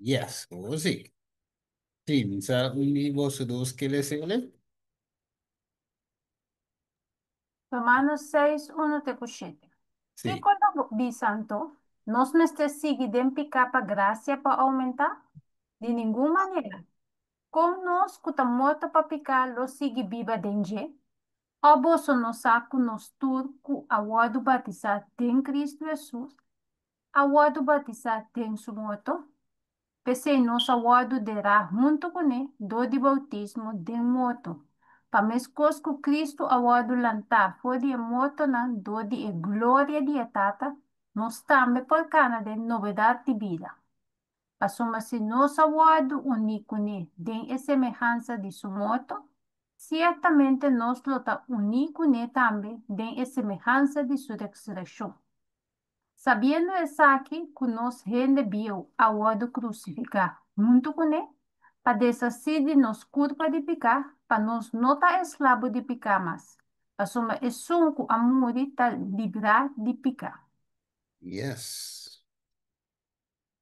Yes, così. Sì, sarà quindi vostro dos che le sele? Romanos 6, 1 te kushite. Que Sì. quando bisanto, nos meste sigue den picar para gracia para aumentar? De nenhuma maneira. Com nós, cuta morta para picar, lo sigue viva dengue. O bolso no saco nos turco, a wadu batizar tem Cristo Jesus, a wadu batizar tem su morto. Pensei nos award derá junto com ele do de bautismo de morto. Para mescos que Cristo award lantar foi de morto na do de glória de etata, nós também por cana de novidade de vida. Assuma se nos award único ne de semelhança de su morto, certamente nós lota único ne também de semelhança de su ressurreição. Sabiendo Esaki que nos rendeu ao lado crucificar junto com ele, para desasir de nos culpa de picar, para nos não estar escravo de picar mais. Para soma é sunco a morrer para livrar de picar. Yes.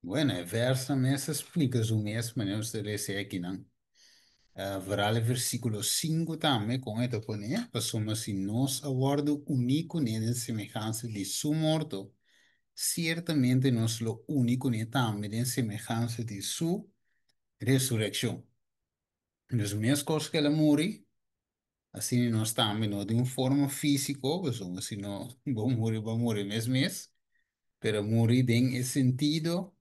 Bueno, é verso mesmo explica o mesmo, né? Você lê aqui, não? Verá o versículo 5 também, com esto pone, passou se nos aguardo único nele semelhança de su morto, certamente nos lo único ne também em semelhança de su ressurreição. As mesmas coisas que ela morre, assim nós também, não de uma forma física, pessoal, assim não, vamos morrer mesmo, pero morir en el sentido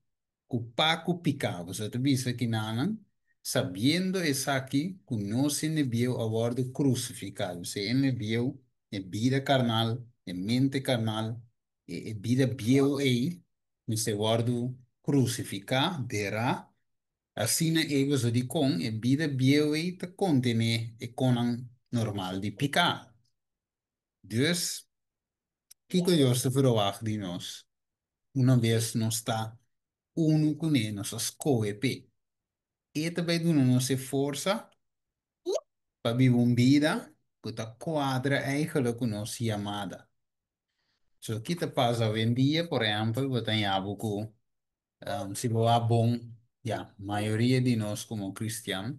que Paco picaba. O sea, te dice que nanan, sabiendo es aquí que no se ne vio a bordo crucificado, se ne vio en vida carnal, en mente carnal, en vida vio ahí, en se bordo crucificado, derá, assim na evo so di con, en vida vio ahí te contene e conan normal de picar. Dus, Kiko Dios te verwacht die nos. Uma vez não está único ne nossas coepe. E também do nossa força para viver uma vida que está quadra eigenlijk com nossa chamada. So, que te passa hoje em dia, por exemplo, você tem algo que, se você bom, ja, maioria de nós como cristianos,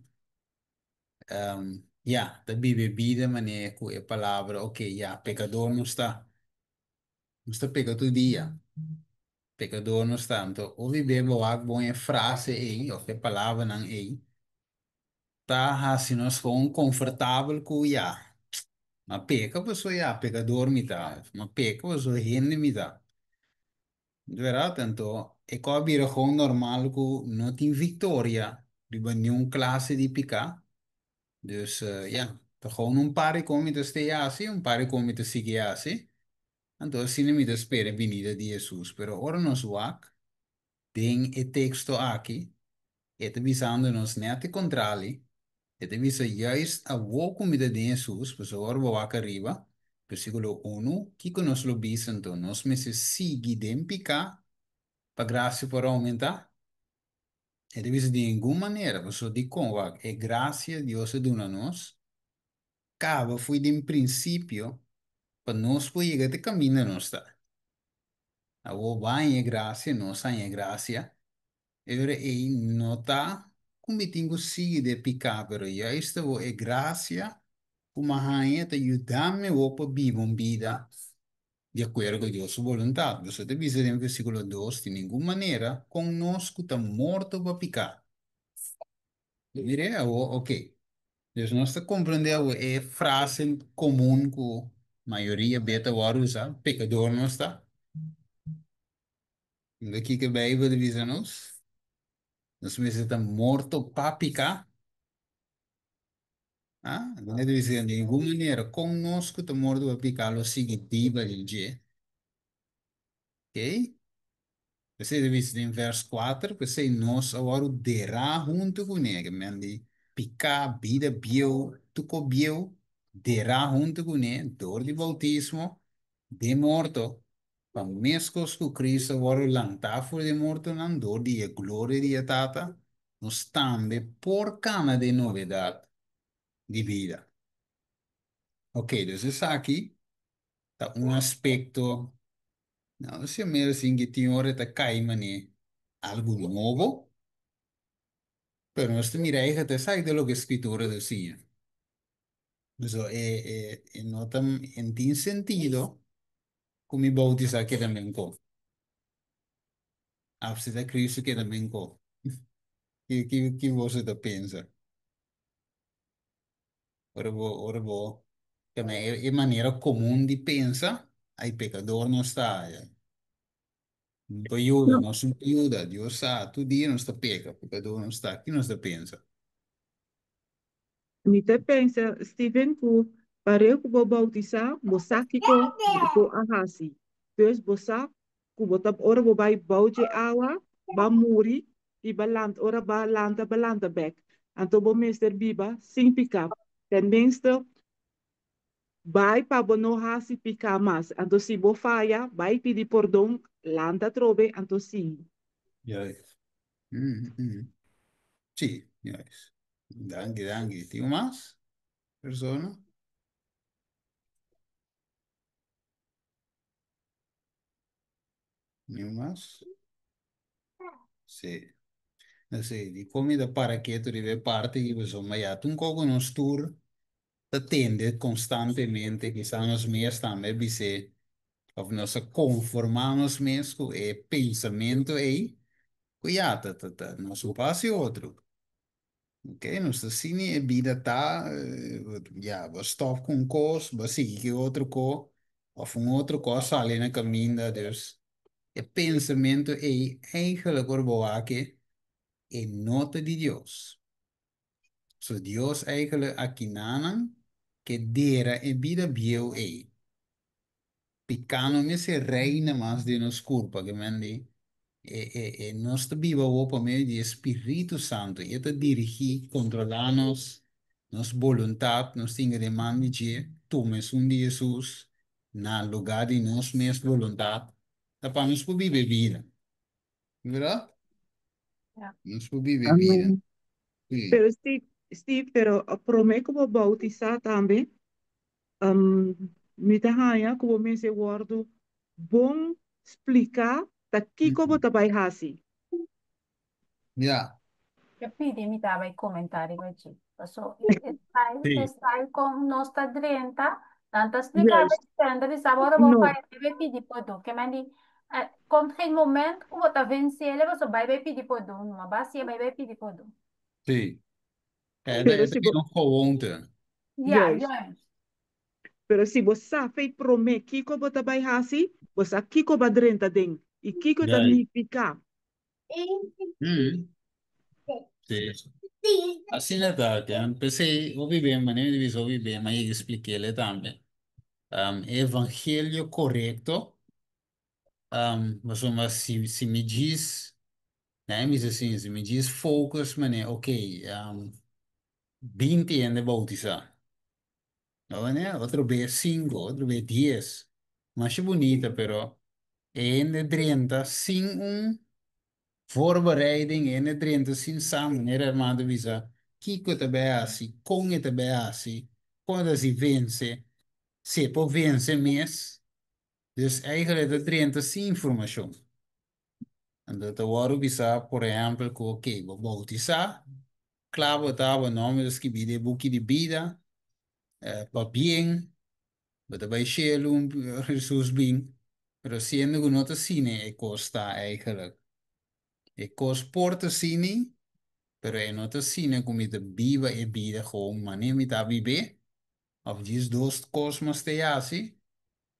ja, te vive vida, maneira que a palavra, ok, ja, pecador não está pecando todo dia. Pecador não está, então, ou viver boa, boa frase aí, ou que palavra não aí, tá assim nós fomos confortável com já uma peca pessoa já pega dorme tá uma peca pessoa rende me tá verá tanto é que a vida com normal que não tem vitória de nenhuma classe de picar dus ja tá gewoon um pare como te esteja assim um pare como te sigue assim então assim me te espera a venida de Jesus pero ora nos wak tem o texto aqui e te visando nos net contrali. E te visa juist a wo comida de Jesus, pues ahora va acá arriba, versículo 1, que nos lo dicen, nos me se sigue de picar, para gracia por aumentar. E te visa de ninguna manera, pues de como va, é gracia Dios se dona a nós, cava foi de princípio, para nós poder llegar de caminho não está. A wo va em gracia, nós em gracia, Agora, e não está cometendo sigue de picar, pero já está é gracia. Uma rainha te ayudame o para vivir uma vida de acordo com Deus sua vontade. Você te diz em versículo 2, de nenhuma maneira, conosco está morto para picar. Eu direi, ok. Deus não está compreendendo, é frase comum que a maioria beta agora usa, pecador não está. Daqui que a Bíblia diz-nos, nós está morto para picar. Ah, não é dizer de nenhuma maneira, conosco está morto para picar, lo sigue viva el dia. Ok? Você vê em verso 4, você nós agora derá junto com ele, mandi picar, vida, bio, tuco bio, derá junto com ele, dor de bautismo, de morto, para mescos que Cristo agora lançar fora de morto, não dor de glória de tata, nós também por cama de novidade de vida. Ok, então aqui está um aspecto, não, se mesmo assim que tem hora está caindo, algo novo, Pero no te mira, te sabe de lo que escritura decía. Eso, no tan, en tin sentido, como mi bautiza que también co. Absida Cristo que también co. Que você tá pensa? Ora vou. Também é maneira comum de pensar. Aí pecador não está. Período, No, não é um período. Deus sabe, todo dia não está peca. Pecador não está. Aqui não está pensa. mi te pensa, Stephen, ku pareu ku bo bautizar, bo saki ko ahasi. Dus bo sak, ku bo tap ora bo bai bauje awa, ba muri, i ba land, ora ba landa bek. Anto bo mister biba, sing pick up. Ten minste, bai pa bo no hasi pika mas. Anto si bo faya, bai pidi pordon, landa trobe, anto sing. Juist. Sim, juist. Dank je, dank je. Tem mais? Persona? Nenhum mais? Sim. Assim, de comida para que tu deve parte e você mas já tu coco nos tour atende constantemente que são os meus também bise of nós conformamos mesmo é pensamento aí cuidado nosso passe outro ok nossa cine é vida tá já você stop com cos você que outro co of outro coisa ali na caminho da Deus é pensamento aí eigenlijk orboa que é nota de Deus. So Dios eigenlijk akinanan que dera e vida bio e. Picano me se reina más de nos culpa que mandi. Nos te viva o por medio de Espíritu Santo. E te dirigir, controlarnos, nos voluntad, nos tinga de mandi de tomes un de Jesus na lugar de nos mes voluntad. Tapamos por viver vida. ¿Verdad? Ya. Nos por viver vida. Amen. Sí. Pero Steve, pero promei que vou bautizar também. Um, mita hanya como me se guardo bom explicar ta kiko Mm. bota bai hasi. Ya. Eu pedi me dava comentário aqui. Passou, Sí. está com nossa drenta, tanto explicava Juist. entender, e agora vou No, pai deve pedir por do, que mandi, com tem momento que vou tá vencer, ele você vai pedir por do, uma bacia vai pedir por do. Sí. pero Het si is bo, nog gewoonte. Ya, juist. ya, Pero si bo sa fei prome kiko bota bai hasi, bo sa kiko ba drenta ding. I kiko ta Ja. ni pika. Mm. Sí. Así es verdad, que empecé, ouvi bem, mas nem devia ouvir bem, mas eu expliquei-lhe também. Evangelho correto, mas se me diz, né, me diz assim, se me diz focus, mané, ok, 20 anos de bautizar, não, né, outro vez 5, outro vez 10, mas é bonita, pero, é de 30, sem voorbereiding en het erin te zien samen, né, irmão Visa, Kiko também é assim, Conge também é assim, quando se vence, se por vence mês, dus eigenlijk het erin te zien informação. En dat wordt Visa, por exemplo, que ok, vou bautizar, claro, tá, o nome dos que vide boek de vida, para bem, dat bij Shelum, Jesus bem, pero sendo que não te cine, é costa eigenlijk. É costa porta cine, pero en otra cine como te viva e vida gewoon manier met a viver of dies dos cosmos te así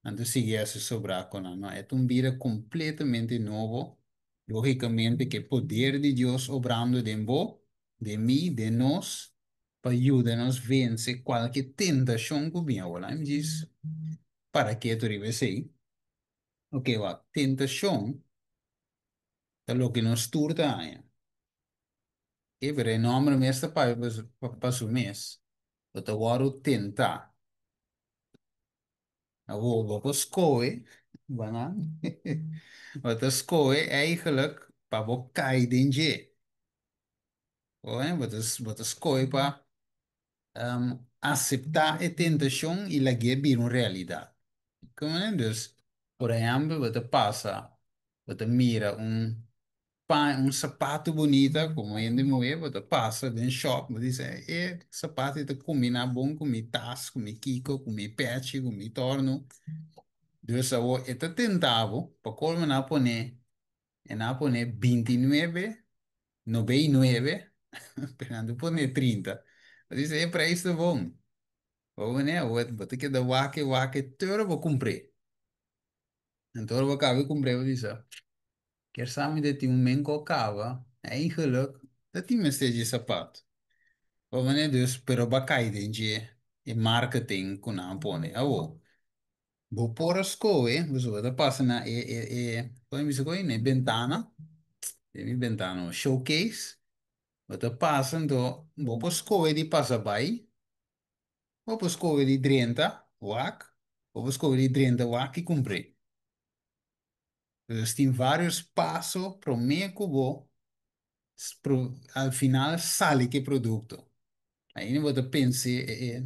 antes sigue así sobra con no es un vida completamente nuevo lógicamente que poder de Dios obrando de vos de mí de nos para ayudarnos a vencer cualquier tentación que viene ahora me dice para que tú vives ahí ok va tentación es lo que nos turta e per il nome meeste pas un mes. Dat waren tinta. Nou, wat is kooi? Banaan. Wat is kooi eigenlijk? Pa bo kai dinje. Wat is kooi pa aceitar a tentação e la vir uma realidade. Como é? Dus, por exemplo, wat passa, wat mira um sapato bonita, como ainda moe, você passa no shop, você diz, sapato te combina bom com mi tas, com mi kiko, com mi pet, com mi torno. Dus eu tentava, para como na pone 29, 99, esperando pone 30. Eu disse, é para isso bom. Ou né, vou ter que dar wake, tudo vou cumprir. Então eu vou acabar de cumprir, eu disse, quer saber de ti um menco cava, eigenlijk, dat die me steeds sapato. Ou né, dus, pero bacai de e marketing com a pone, awo. Vou pôr as coisas, você passa na, como diz coisa, né, ventana, ventana, showcase, você passa, então, vou pôr as coisas de passa by, vou pôr as coisas de 30, wak, vou pôr as coisas de 30, wak, e comprei. Então, tem vários passos para o meio que vou, al final, sale que produto. Aí eu vou pensar,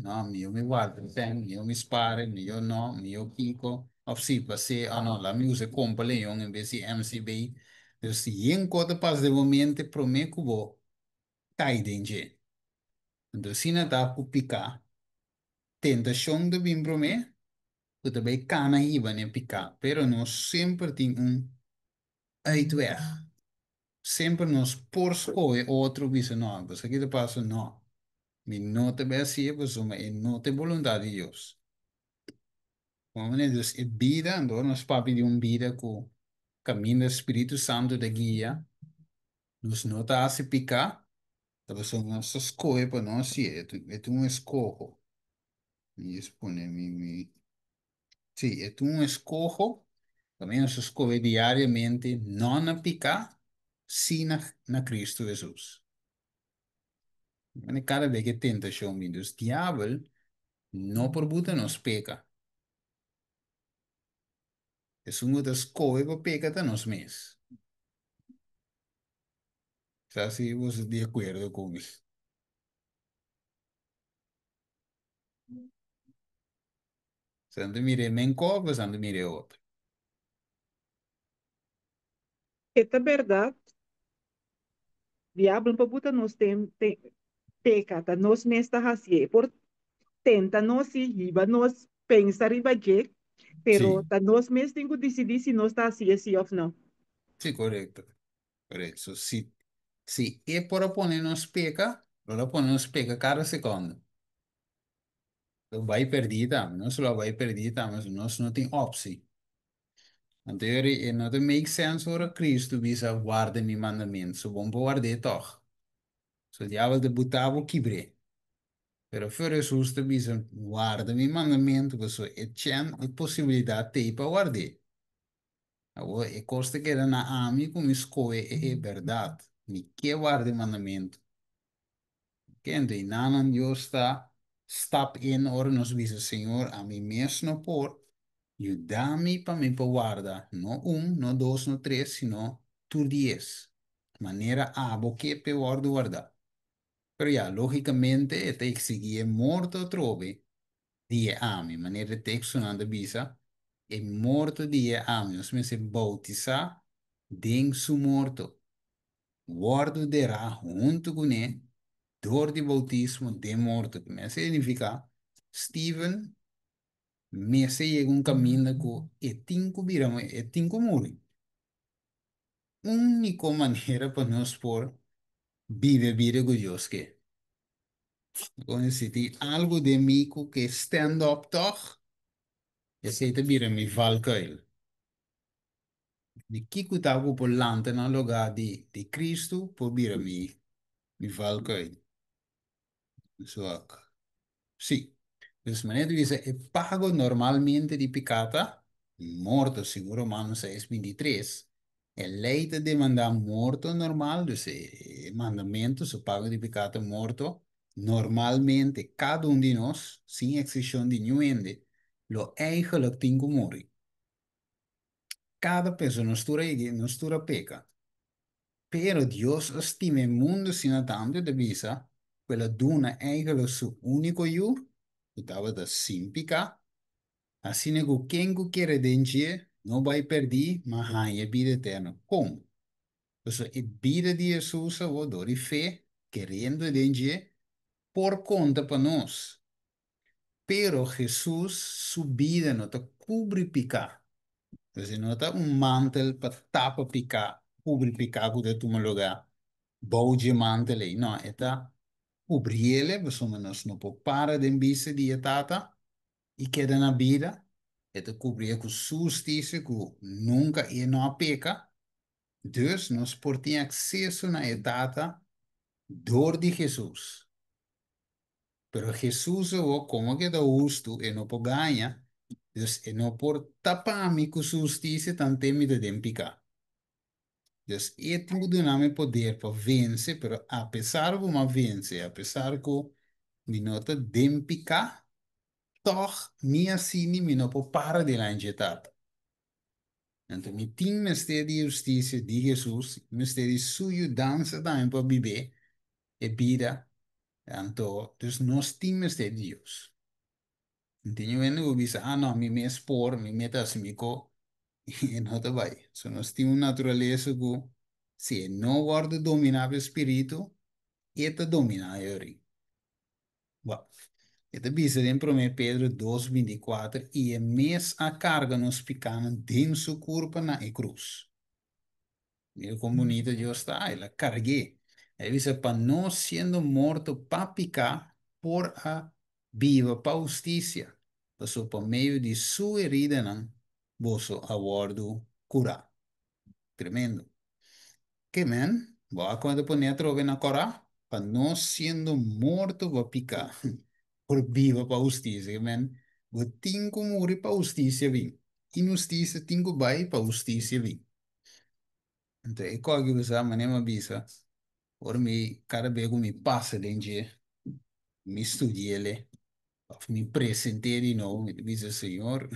não, meu me guarda, tem, meu me spare, meu não, meu kiko, ou se você, não, lá me usa compra leão em vez de MCB. Então, se enquanto passa de momento, para mim que vou, cai dentro. Então, se não dá para picar, tentação de vir para mim, eu também cana iba nem picar, pero não sempre tem uitweg. Sempre nos por escolher outro vice, não, você aqui te passa, não. Mi não te vai ser, mas não tem vontade de Deus. Homem, dus é vida, então nós papi de vida com caminho do Espírito Santo da guia, nos não tá a se picar, talvez são nossas coisas para nós ser, é um escorro, me expone, sim, é um escorro, também nós escolhe diariamente, não na picar, sim na Cristo Jesus. Cada vez que tentação vem dos diabo, não por buta nos peca, é uma das coisas que peca nos mesmos. Está se você de acordo com isso. Santo mire menco, santo mire outro. Esta verdade, diabo para botar nos tem pecata, nos mesta hasie, por tenta nos si riba, nos pensa riba je, pero Sim, ta nos mes tengo decidir se nós está assim, assim ou não. sim, correto. Correto. So, se é para pôr nos peca, para pôr nos peca cada segundo. Então vai perdida, não só vai perdida, mas nós não tem opção. Então, não tem make sense para Cristo, visa guarda mi mandamento. So, bom para guardar toch. So, diabo de botava quebre. Pero for Jesus te visa guarda mi mandamento, so, é possibilidade de para guardar. Agora, é costa que era na ami com escolha é verdade. Me que guarda mandamento. Kende, e nanan Deus está stap in ora nos visa Senhor a mim mesmo por ajudar-me para me guardar. Não não dois, não três, sino tu 10. Maneira a que pe guardar. Pero já, logicamente, tem que seguir morto trove. Die ami, maneira de texto não da visa. E morto die ami, os meus se bautizar, den su morto. Guardo derá junto com ele door die bautismo de morte. Que significa, Steven, me segue um caminho que é cinco viramos, é cinco muri. Única maneira para nós por viver vida com Deus que. Quando se tem algo de mim que stand up toch, é se te vira me valkuil. De que que tá por lante no lugar de Cristo, por vira me valkuil. Zo. Sim. Dus meneer dice, pago normalmente di picata, morto seguro mano 623. E lei te demanda morto normal, dus mandamento, su pago di picata morto, normalmente cada um de nós, sem exceção de nenhum, lo eigenlijk tem que morrer. Cada pessoa nos tura peca. Pero Dios estima il mondo sino a tanto de visa, quella duna eigenlijk su unico io, estava da simpica, assim nego quem quiere denche, não vai perder, mas ganha vida eterna. Como? Pues a vida de Jesus, o door fé, querendo de por conta para nós. Pero Jesús, su vida no te cubre picar. Entonces, no está un mantel para tapa picar, cubre picar que tu lugar. Bouge mantel aí. Não, está cobrir ele, você não pode parar de vista de tata e queda na vida. Está cobrir com justiça, que nunca e não peca. Dus, nós por ter acesso na etapa dor de Jesus. Pero Jesus, o como que dá justo e não pode ganhar, dus, e não por tapar mi com justiça, tanto me de picar. Dus eu tenho de nome poder para vencer, pero a pesar de uma vencer, a pesar que me nota dempicar, toch minha cine me não pode parar de lá injetar. Então, me tem mistério de justiça de Jesus, mistério de sua dança também para viver e vida. Então, dus nós temos de Deus. Entendeu? Quando eu disse, ah, não, me expor, me meta assim, me co, e não tá vai. So, nós temos natureza que, se não guarda dominar o espírito, eta domina eu. Bom, eta bisa em 1 Pedro 2:24, e é mes a carga nos picando denso corpo na cruz. E como bonito Deus está, ela carguei. Ele dice, para nós sendo morto para picar por a viva para justiça. Passou por meio de sua herida, não, vosso aguardo curar. Tremendo. Que man, va quando poner trove na cora, para nós sendo morto para picar por viva para justiça. Que man, vou tingo morrer para justiça vim. Injustiça tingo vai para justiça vim. Então, é coisa que você maneira bisa. Ora mi cada vez que me passa dentro, me studiele, me presentei de novo, me dice, Senhor,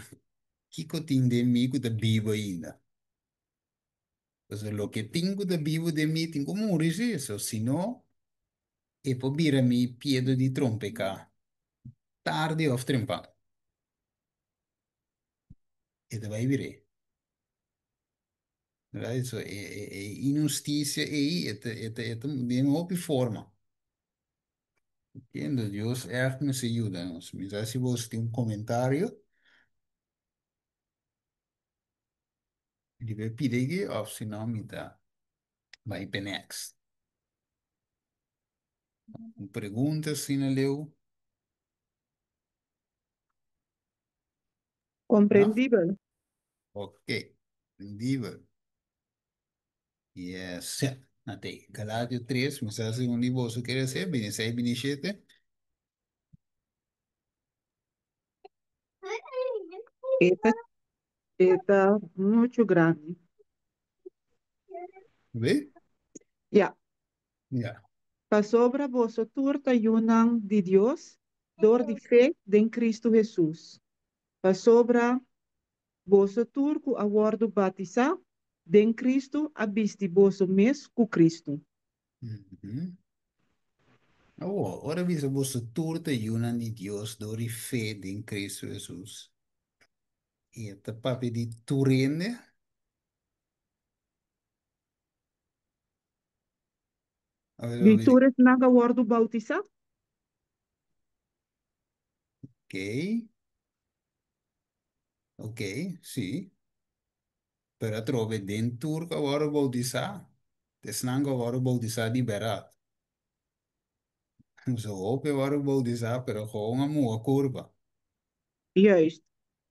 que eu tenho de mim que está vivo ainda? Pues lo que tengo de vivo de mim, tenho como morir isso, senão, e poi vira mi piede di trompeca, tardi o trempado, e te vai vire. Right? So, injustiça aí, de uma forma. Entendo, Deus echt nos ajuda. Mas se você tem um comentário, ele vai pedir que, ou se não, me dá. Vai para next. Pergunta se não leu, não? Compreendible. Ok. Entendido. Yes. Até Galátia 3, mas a segunda você quer ser, bem, 6, 7. Esta está muito grande. Vê? Ya, Ja. para sobre vosotros ayunan de Dios, dor de fe de en Cristo Jesús. Para sobre vosotros que aguardo batizar, de en Cristo abisti vosso mes com Cristo. Uhum. Oh, ora visa você turta una de Deus dori fede in Cristo Jesus. E te papi di turende, vedi, Vitores não aguardo batizar? ok, ok, sì, però trove dentro che ora bautizar, te snango ora bautizar liberado. So hope ora bautizar, però con uma mua curva. Juist.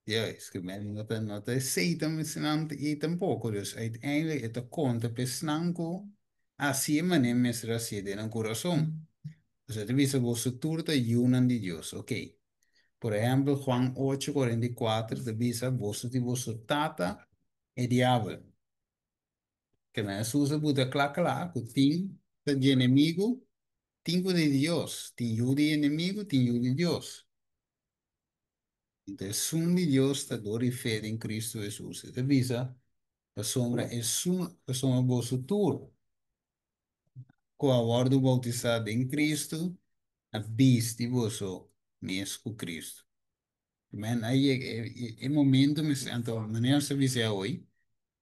Ja, is que men not aceita me senante e tampouco, dus uiteindelijk het conta pesnanco assim maneira mesra siede no coração. O sea, te visa vos turta yunan de Dios, ok. Por ejemplo, Juan 8:44 te visa vos de vos tata e diablo. Que me asusa puta clacala, que tin de inimigo, tingo de Dios, tin de inimigo, tin de Dios. Entonces, son de Dios está dor y fe en Cristo Jesús. Te visa, la sombra es la sombra vos tur. Com a ordem bautizada em Cristo, a viste vosso mesmo Cristo. Man, aí é momento, mas então, maneira se vê hoje,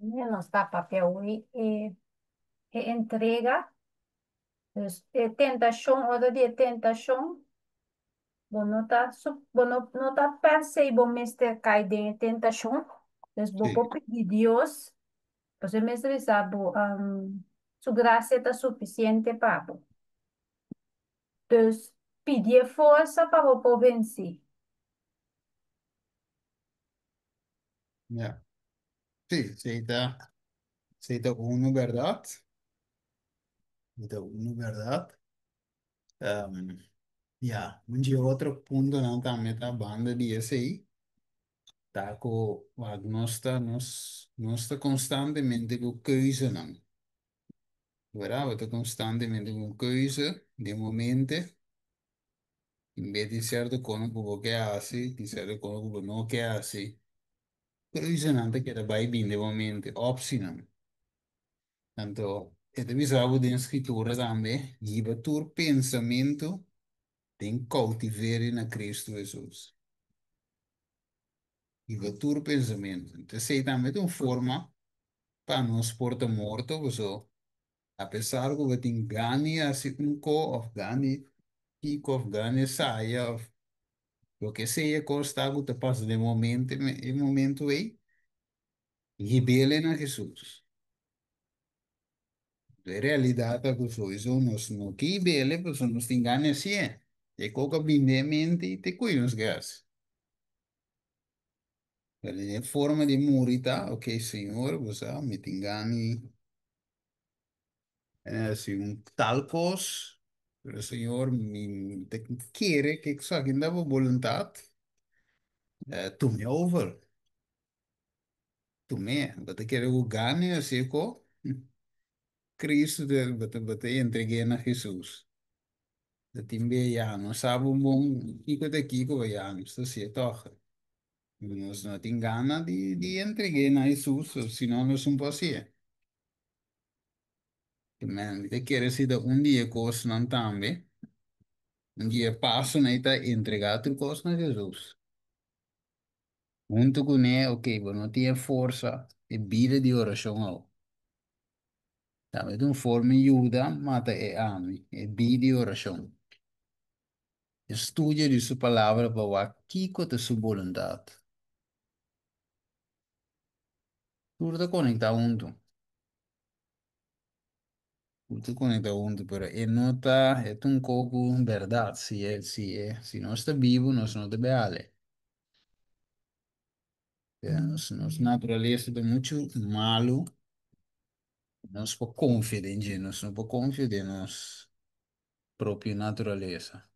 No está papel hoy. Entrega, tentação, hora de tentação. Bom, não tá, bom, não tá pensei, bom, mestre cai em tentação. Então, vou Sí, pedir Deus, você mestre sabe, sua graça está suficiente para. Então, pedir força para o vencer. ya. Sí, sí está uno, ¿verdad? Sí está uno, ¿verdad? Um, ya, un otro punto não também tá banda de esse aí. Tá com nós está constantemente com coisa não. Verdade? Está constantemente com coisa de momento, em vez de certo como que você quer assim, de certo como que você não quer assim. Coisa não te queda vai bem de momento, opção. Tanto, este visavo de escritura também, giva tu pensamento tem cautiverio na Cristo Jesus. Giva tu pensamento. Então, sei também de uma forma para nos porta morto, você, apesar que você tem ganhe assim um co of ganhe, pico of ganhe saia, of, o que seja costa que te passa de momento aí, rebelde na Jesus. De realidade a pessoa, isso nós não que rebelde, pessoa nos tem ganhe assim, é. E coca bem de mente e te cuida nos gás. Ele forma de murita, ok, senhor, você me tem ganhe, é assim, um tal coisa. Pero Senhor, me te quiere que só que ainda a vontade, tu me over, tu me, você quer o ganho, assim, co, Cristo, você entreguei na Jesus. De timbe já, não sabe um bom, kiko de kiko já, não está se toca. Nós não tem gana de entregar na Jesus, senão nós não podemos. Man, te quer ser um dia coisa não também, um dia passo, né, tá entregar tu coisa na Jesus. Junto com ele, ok, mas não tinha força e vida de oração, não. Sabe, de uma forma ajuda, mata e ame, e vida de oração. Estudia de sua palavra para o aqui com a sua vontade. Tudo está conectado junto. Tudo está conectado junto, pero ele não está, é um pouco verdade, se não está vivo, nós não deve ali. Nossa natureza é muito malo, nós não confiar em Deus, nós não podemos confiar em nossa própria natureza.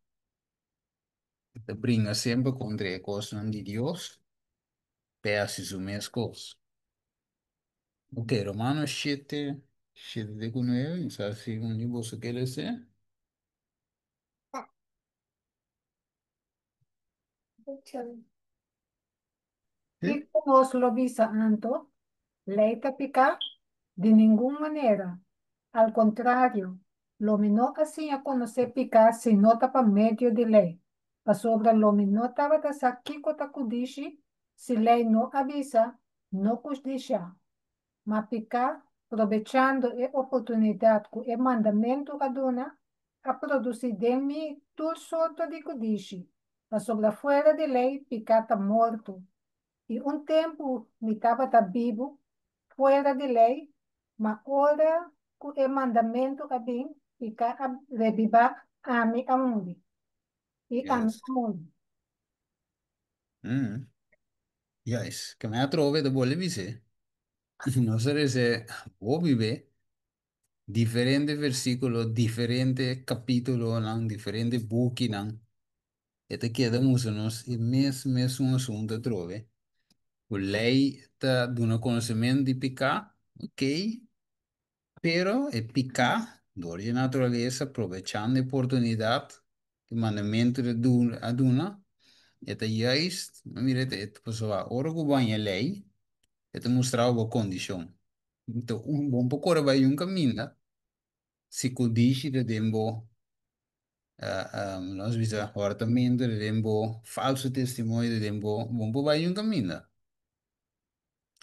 Te brinca sempre contra a coisa de Deus, peças as mesmas coisas. Ok, Romanos 7, 7 con 9, assim, um livro você quer ler? Y Sim? como os lo visa Anto, ley picar de ninguna manera. Al contrario, lo menor hacía conocer picar se nota para medio de ley. Pa sobre lo menor estaba aquí kota kudishi, si lei no avisa, no kudisha. Ma picar, aprovechando a oportunidade que o mandamento aduna, a produzir de mim tudo sorto de kudishi. Pa sobre fora de lei, picar está morto. E um tempo me estava vivo, fora de lei, mas ora que o mandamento a bem ficar a revivar a mim aonde? E a mim Yes. aonde? Mm. Yes. Que me trove de vuole vise. Non se o vive differente versículo, differente capítulo, nan, differente buchi, nan. E te chiediamo se nos il mes un assunto trove. Lei ta d'una conoscimento di peccato, ok? Pero el picar, de naturaleza, aprovechando la oportunidad que el mandamiento de aduna, este juist, mire, este pasó ahora que va en ley, este mostraba la condición. Entonces, un buen poco ahora va un camino, si codice de dembo, nós visa apartamento de dembo, falso testemunho de dembo, bom, va un camino.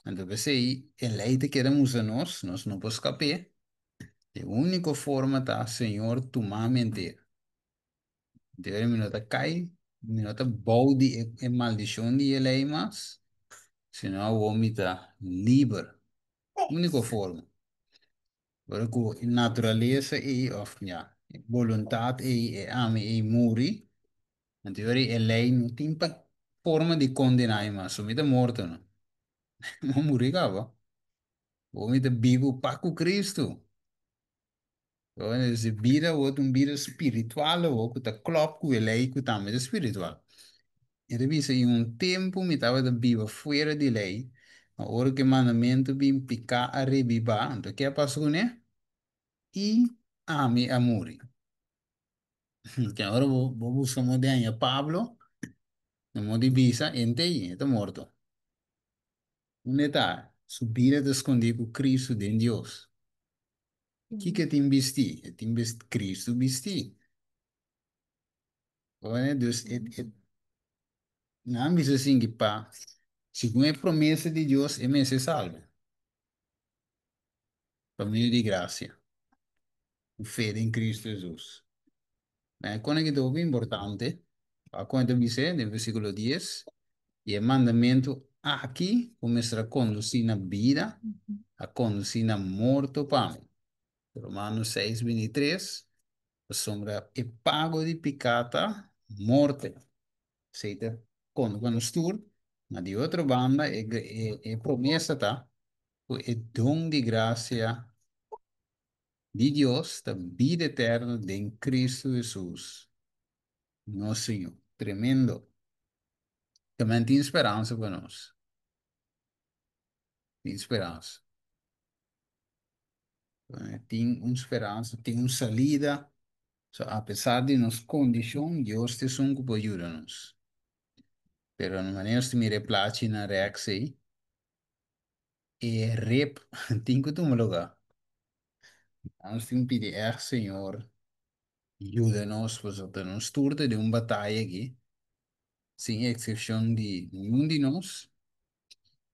Entonces, aí, el lei que queremos a nós não podemos escapar. A única forma tá, Senhor, tomar mentira. Deus me nota cai, me nota balde e maldição de ele, mas senão o homem tá livre. Única forma. Agora, com natureza e, of, ja, vontade e ame e muri, então ele não tem forma de condenar, mas o homem tá morto, não? Não morri, cara. O homem tá vivo para com Cristo. Então, se vira outro, vida espiritual, ou que tá club com ele, que também é espiritual. E revisa em um tempo, me estava da viva fora de lei, a hora que o mandamento vem picar a revivar, então o que passou, né? E ame a morrer. Que agora vou buscar moderna Pablo, no de visa, ente aí, está morto. Um detalhe, subir a esconder com Cristo de Deus. Que te investi? Te investi Cristo investi. Olha, Deus, não me assim que pá, segundo a promessa de Deus, é me se salva. Por meio de graça, fé em Cristo Jesus. Quando é que é importante, a conta dice, no versículo 10, e o mandamento aqui começa a conduzir na vida, a conduzir na morte para mim. Romanos 6:23, a sombra é pago de pecata, morte. Seita, quando estou, na de outra banda, é promessa, tá? É dom de graça de Deus, da vida eterna em Cristo Jesus, nosso Senhor. Tremendo. Também tem esperança para nós. Tem esperança. Tem uma esperança, tem uma salida. So, apesar de nossa condição, Deus te sonho para ajudar-nos. Pero na maneira que me replace na reação, é rep, tem que tomar lugar. Nós temos que pedir, Senhor, ajuda-nos, pois nos turta de uma batalha aqui, sem exceção de nenhum de nós.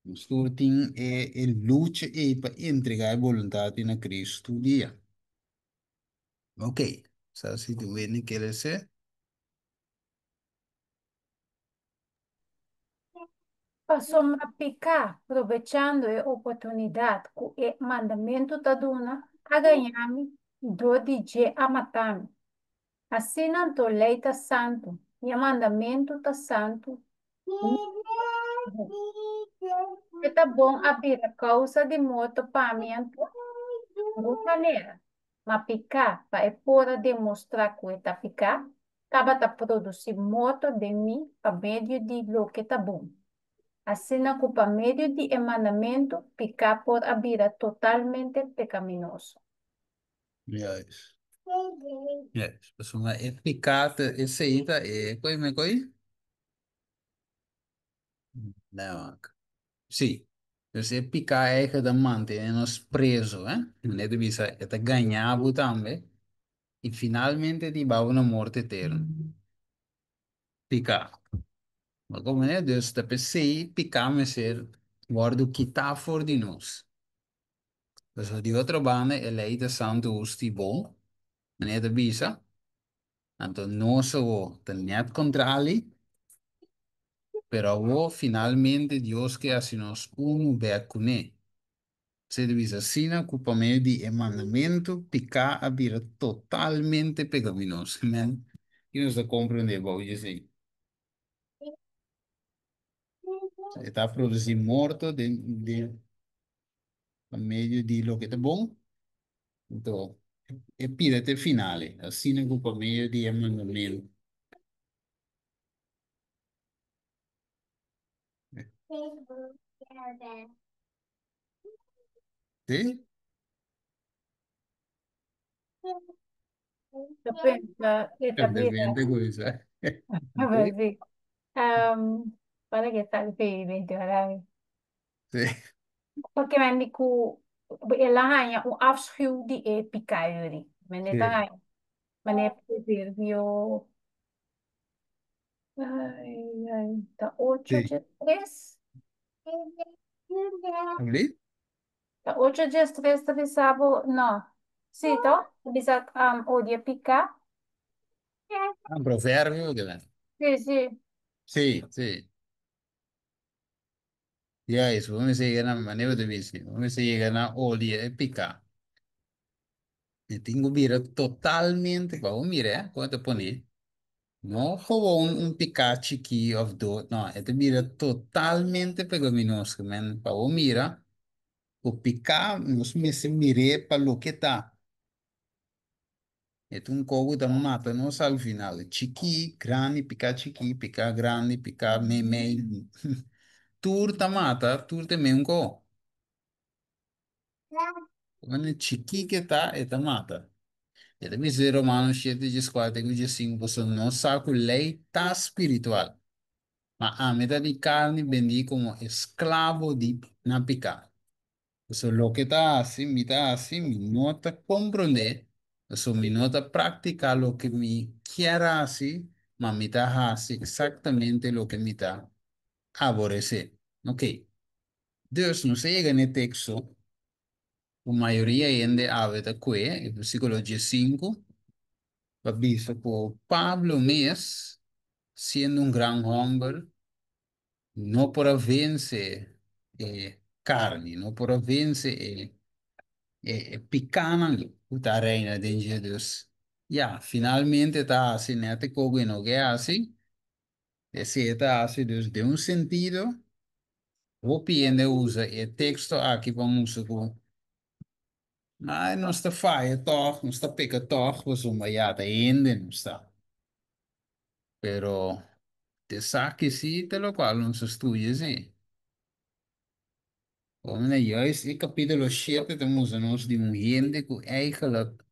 Nos turta é luta para entregar a vontade na Cristo dia. Ok, so, se tu vês que ele ser, Passou a picar, aproveitando a oportunidade que o mandamento da duna a ganhar-me, do DJ a matar-me. Assim não tô lei tá santo, e o mandamento tá santo. E tá bom abrir a causa de morto para mim, de maneira. Mas picar, para é pura demonstrar que está picar, acaba de produzir morto de mim, para meio de lo que tá bom. Assim, na culpa meio de emanamento, picar por a vida totalmente pecaminoso. yes. Yes. Pues uma picata, esse aí tá, coi, me coi? Não. Sim. Você picar é que da mantém-nos presos, né? Não é de visa, é de ganhar também. E finalmente de baba na morte eterna. Picar. Mas como é Deus está pensei, picar me ser guardo que tá fora de nós. Mas de outra banda, ele é de santo usti bom, não é de visa. Então, nós o tenho contra ele, pero o finalmente Deus que assim nos um be com ele. Se divisa assim, culpa meio de mandamento, picar a vida totalmente pecaminoso, né? E nós compreendemos, vou dizer. Está produzindo morto a meio de lo que é bom. Então, é pirata finale, assim é culpa meio de mandamento. Sim? Depende, É esta vida, bem coisa. a ver, Ok? Vic. Para que tal vive, ahora. Sim. Porque men di ku, ela hanya o afschuw die epica yuri. Men ita Sim. hanya, men é provérbio, ai, ai, tá 8 Sim. de 3. ¿Abrí? 8 días, 3 sábado, no. Sí, ¿no? Bisa odia picar. Ah, proverbio, ¿verdad? Sí, sí. Sí, sí. Ya eso, vamos a llegar a manejo de bici. Vamos a llegar a olie e picar. E tengo mira totalmente, como mira, quanto poni. Não gewoon um picache aqui of do, não, é de mira totalmente pecaminoso, man. Para o mira, o picar, nós me se mire para lo que tá. É um cogo da mata, nós ao final. Chiqui, grande, picar chiqui, picar grande, picar me. Turta mata, turta me um co. Quando chiqui que tá, é da mata. É da miséria, Romanos 7, 5, você não sabe lei tá espiritual. Mas a metà di carne vendí como esclavo di una picada. Eso lo que está así, mi está así, mi nota comprender. Eso mi nota practicar lo que mi quiera así, mas mi está así exactamente lo que mi está aborrecer. Ok. Deus não chega no texto, a maioria ainda habita que, em psicologia 5, va visto por Pablo Mes, sendo um grande homem, no por vencer carne, no por vencer picanha, puta reina de Deus. Ya, finalmente está así, nete cogo no que así, esse está así, Deus de um sentido, o piende usa e texto aqui para música, mas não está faia toch, não está pica toch, was uma ja, de ende não está. Pero te saque sí, te lo qual não se estudia sí. Om juist in capítulo 7 temos nós de um gente que eigenlijk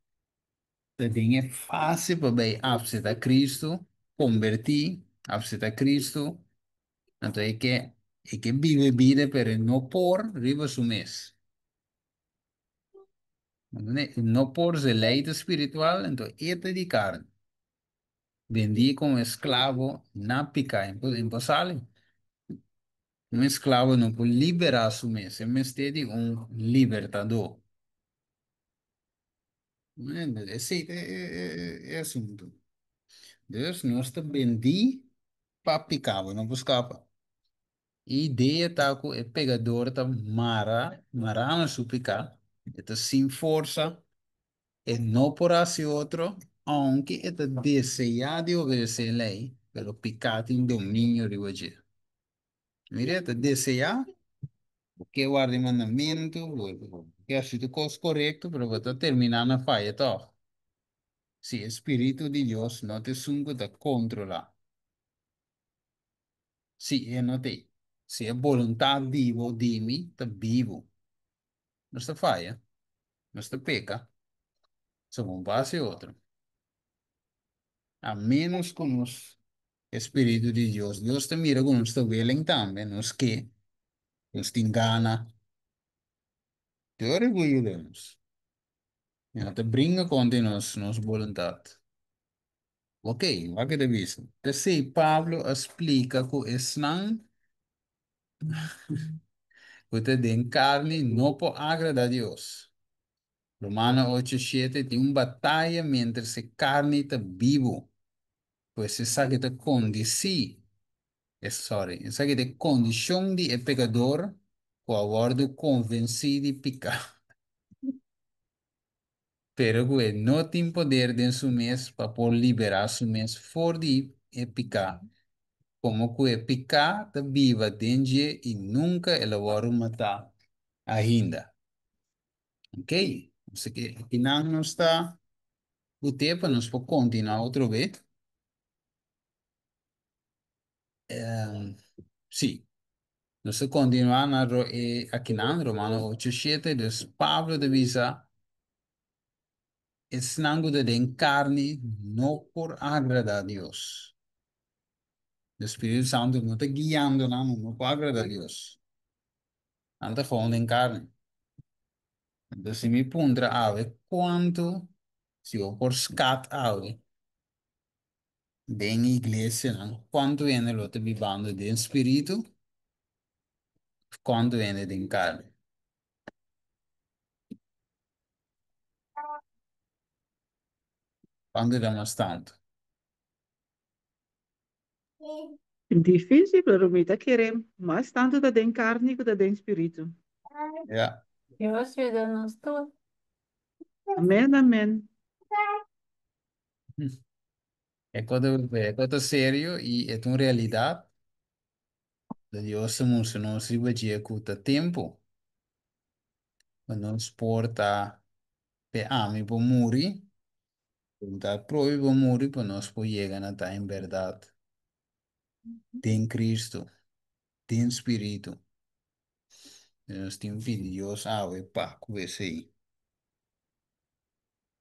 de dingen fácil para bem aceitar Cristo, convertir, aceitar Cristo, então é que vive vida, pero não por riba su mês. Não por leite espiritual, então é de carne. Vendi como escravo na pica, impossível. Um escravo não pode liberar su mês, é mês de um libertador. Esse é assunto. Deus nós te bendi para picar, não buscava. Ideia tá com é pegador tá mara na suplicar. É sem força, é não por assim outro, aunque é desejar de obedecer a lei, pelo picar tem domínio de hoje. Mira, é desejar, porque guarda o mandamento, que é tudo coisa correto, pero vai terminar na falha, tá? Se o Espírito de Deus não te sunga te controlar. Sì, e non te. Se è volontà vivo, dimmi, te vivo. Non sta fai, eh? Non sta peca. Sono un passo e otro. A menos con los Espíritu de Dios. Dios te mira con nuestro velen también, no es que nos te engana. Te orgullo de nos. No te brinca con de nos voluntad. Ok, va que te visto. Te sei, Pablo explica que es nan, que te den carne no può agradar a Dios. Romano 8:7 tem uma batalha mientras se carne está vivo, pues se sabe que condici, sorry, sabe que condição de é pecador, o abordo convencido de pecar, pero que não tem poder de su mês para por liberar su mês for de é pecar, como que é pecar está viva dentro e nunca ela vai matar ainda, ok? Você que aqui não está o tempo, nós podemos continuar outra vez. Sì, non sto continuando a Chinan, Romano 8:7, dus Pablo de Visa, es nango de den carne, no por agradar a Dios. El Espíritu Santo no te guiando, no por agradar a Dios. Anda gewoon den carne. Entonces, si mi punta ave, ¿cuánto, si yo por scat ave, den iglesia, ¿no? ¿Cuánto viene lo te vivando de espíritu? Quando viene de carne. Quando era tanto. Difícil, pero me quiere más tanto da den carne que da den espíritu. Ja. Dios ayúdanos todos. Amén, amén. É coisa sério e é uma realidade. De Deus se não se vai com o tempo. Mas não exporta pe ame por morrer. Então, proíbe morrer para nós por chegar na tá em verdade. Tem Cristo, tem Espírito. Nós temos Deus, pá, com esse aí.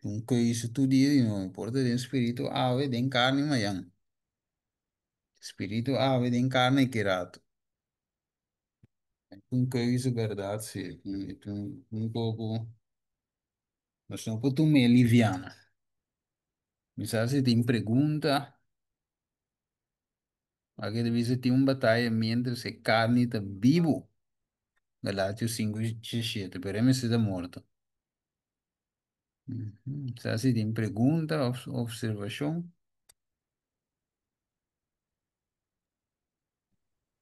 Nunca isso tudo dia, não importa, tem Espírito, tem carne, mas Espírito, tem carne, que rato. Nunca isso é verdade, sim. Então, um pouco, mas não pode me aliviar. Mas se tem pergunta, aqui deve ser tem uma batalha entre se carne está vivo, Galátios 5:17, pero me está morto. Se tem pergunta, observação,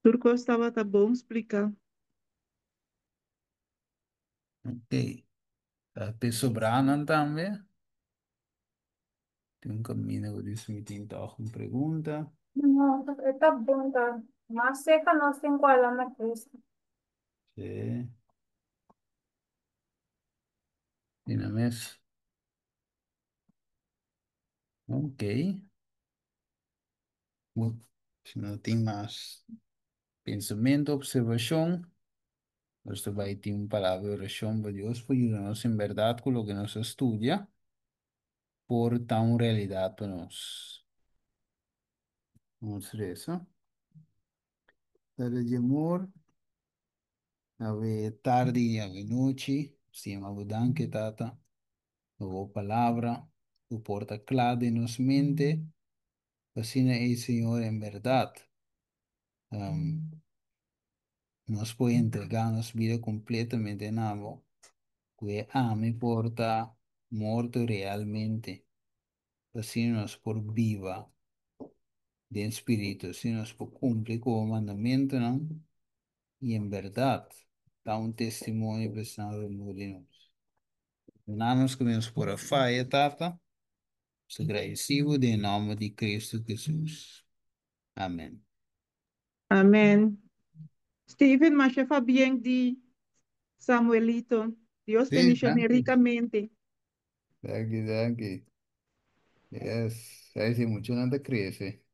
Turco estava tá bom explicar. ok. Está sobrando também. Tem um caminho, por isso me tem uma pergunta. No, está bom, tá? Mas seca nós tem lá na Cristo. Sí, tiene mes. Ok. Bu- Si no tem mais pensamento, observação, você vai ter uma palavra de oração para Deus, para ajudar-nos em verdade com o que nos estudia, por tão realidade para nós. Vamos ver isso. Tarde de amor, ave tarde, ave noite, sim, abudanque, tata, a palavra, o porta clara em nossa mente, assim é, Senhor, em verdade. Nos puede entregar nuestra vida completamente en algo que a me porta muerto realmente, así nos por viva de espíritu, así nos por cumplir con el mandamiento, ¿no? Y en verdad, da un testimonio personal de nosotros. Nada nos que nos por a falla, tata, se agradecido de nome de Cristo Jesús. Amén. Amén. Steven, mas chefa bien di Samuelito. Dios Sí, bendiciones thank you. ricamente. Thank you, thank you. Yes, ahí sí, mucho no te crece.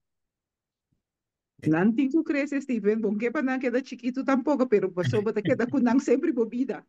Nanti tu crees, Steven. Bom que para não queda chiquito tampoco, pero pasó para queda con sempre bobida.